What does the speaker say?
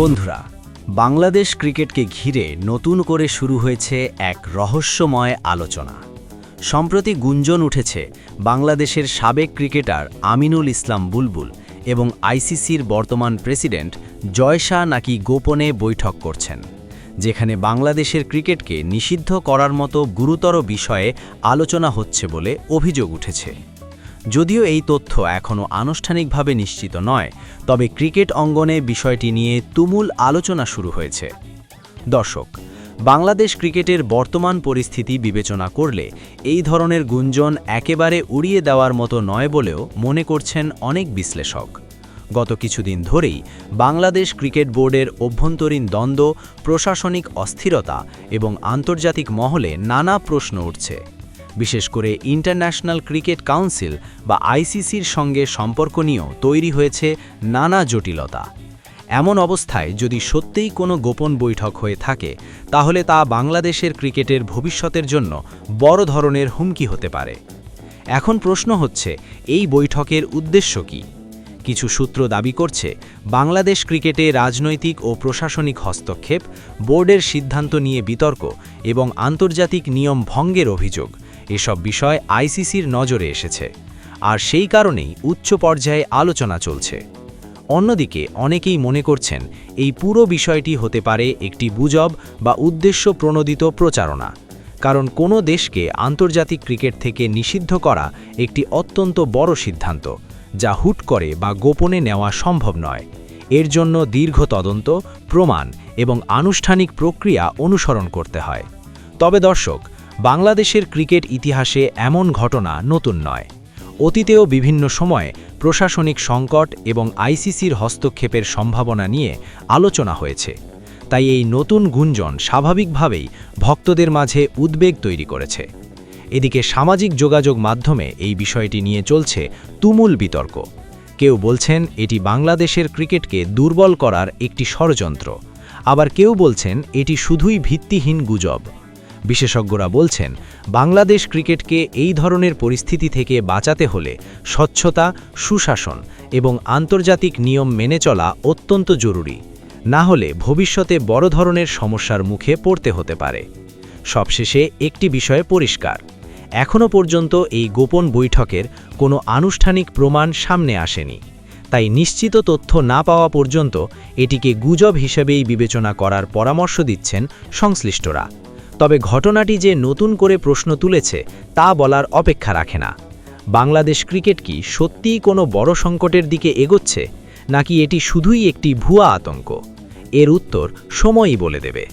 বন্ধুরা, বাংলাদেশ ক্রিকেটকে ঘিরে নতুন করে শুরু হয়েছে এক রহস্যময় আলোচনা। সম্প্রতি গুঞ্জন উঠেছে বাংলাদেশের সাবেক ক্রিকেটার আমিনুল ইসলাম বুলবুল এবং আইসিসির বর্তমান প্রেসিডেন্ট জয় শাহ নাকি গোপনে বৈঠক করছেন, যেখানে বাংলাদেশের ক্রিকেটকে নিষিদ্ধ করার মতো গুরুতর বিষয়ে আলোচনা হচ্ছে বলে অভিযোগ উঠেছে। যদিও এই তথ্য এখনও আনুষ্ঠানিকভাবে নিশ্চিত নয়, তবে ক্রিকেট অঙ্গনে বিষয়টি নিয়ে তুমুল আলোচনা শুরু হয়েছে। দর্শক, বাংলাদেশ ক্রিকেটের বর্তমান পরিস্থিতি বিবেচনা করলে এই ধরনের গুঞ্জন একেবারে উড়িয়ে দেওয়ার মতো নয় বলেও মনে করছেন অনেক বিশ্লেষক। গত কিছুদিন ধরেই বাংলাদেশ ক্রিকেট বোর্ডের অভ্যন্তরীণ দ্বন্দ্ব, প্রশাসনিক অস্থিরতা এবং আন্তর্জাতিক মহলে নানা প্রশ্ন উঠছে। বিশেষ করে ইন্টারন্যাশনাল ক্রিকেট কাউন্সিল বা আইসিসির সঙ্গে সম্পর্ক নিয়েও তৈরি হয়েছে নানা জটিলতা। এমন অবস্থায় যদি সত্যিই কোনো গোপন বৈঠক হয়ে থাকে, তাহলে তা বাংলাদেশের ক্রিকেটের ভবিষ্যতের জন্য বড় ধরনের হুমকি হতে পারে। এখন প্রশ্ন হচ্ছে, এই বৈঠকের উদ্দেশ্য কী? কিছু সূত্র দাবি করছে, বাংলাদেশ ক্রিকেটে রাজনৈতিক ও প্রশাসনিক হস্তক্ষেপ, বোর্ডের সিদ্ধান্ত নিয়ে বিতর্ক এবং আন্তর্জাতিক নিয়ম ভঙ্গের অভিযোগ, এসব বিষয় আইসিসির নজরে এসেছে, আর সেই কারণেই উচ্চ পর্যায়ে আলোচনা চলছে। অন্যদিকে অনেকেই মনে করছেন, এই পুরো বিষয়টি হতে পারে একটি গুজব বা উদ্দেশ্য প্রণোদিত প্রচারণা, কারণ কোনো দেশকে আন্তর্জাতিক ক্রিকেট থেকে নিষিদ্ধ করা একটি অত্যন্ত বড় সিদ্ধান্ত, যা হুট করে বা গোপনে নেওয়া সম্ভব নয়। এর জন্য দীর্ঘ তদন্ত, প্রমাণ এবং আনুষ্ঠানিক প্রক্রিয়া অনুসরণ করতে হয়। তবে দর্শক, বাংলাদেশের ক্রিকেট ইতিহাসে এমন ঘটনা নতুন নয়। অতীতেও বিভিন্ন সময়ে প্রশাসনিক সংকট এবং আইসিসির হস্তক্ষেপের সম্ভাবনা নিয়ে আলোচনা হয়েছে। তাই এই নতুন গুঞ্জন স্বাভাবিকভাবেই ভক্তদের মাঝে উদ্বেগ তৈরি করেছে। এদিকে সামাজিক যোগাযোগ মাধ্যমে এই বিষয়টি নিয়ে চলছে তুমুল বিতর্ক। কেউ বলছেন এটি বাংলাদেশের ক্রিকেটকে দুর্বল করার একটি ষড়যন্ত্র, আবার কেউ বলছেন এটি শুধুই ভিত্তিহীন গুজব। বিশেষজ্ঞরা বলছেন, বাংলাদেশ ক্রিকেটকে এই ধরনের পরিস্থিতি থেকে বাঁচাতে হলে স্বচ্ছতা, সুশাসন এবং আন্তর্জাতিক নিয়ম মেনে চলা অত্যন্ত জরুরি। না হলে ভবিষ্যতে বড় ধরনের সমস্যার মুখে পড়তে হতে পারে। সবশেষে একটি বিষয় পরিষ্কার, এখনও পর্যন্ত এই গোপন বৈঠকের কোনো আনুষ্ঠানিক প্রমাণ সামনে আসেনি। তাই নিশ্চিত তথ্য না পাওয়া পর্যন্ত এটিকে গুজব হিসেবেই বিবেচনা করার পরামর্শ দিচ্ছেন সংশ্লিষ্টরা। তবে ঘটনাটি যে নতুন করে প্রশ্ন তুলেছে তা বলার অপেক্ষা রাখে না। বাংলাদেশ ক্রিকেট কি সত্যিই কোনো বড় সংকটের দিকে এগোচ্ছে, নাকি এটি শুধুই একটি ভুয়া আতঙ্ক? এর উত্তর সময়ই বলে দেবে।